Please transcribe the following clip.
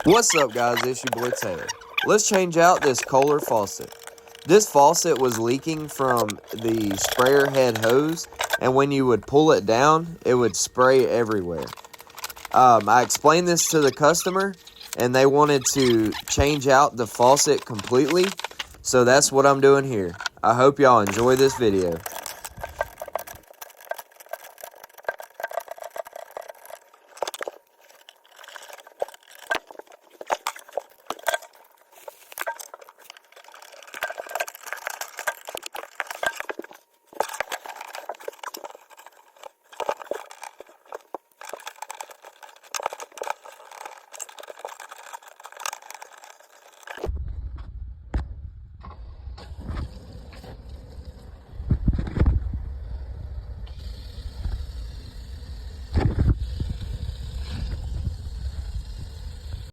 What's up, guys? It's your boy Taylor. Let's change out this Kohler faucet. This faucet was leaking from the sprayer head hose, and when you would pull it down, it would spray everywhere. I explained this to the customer, and they wanted to change out the faucet completely, so that's what I'm doing here. I hope y'all enjoy this video.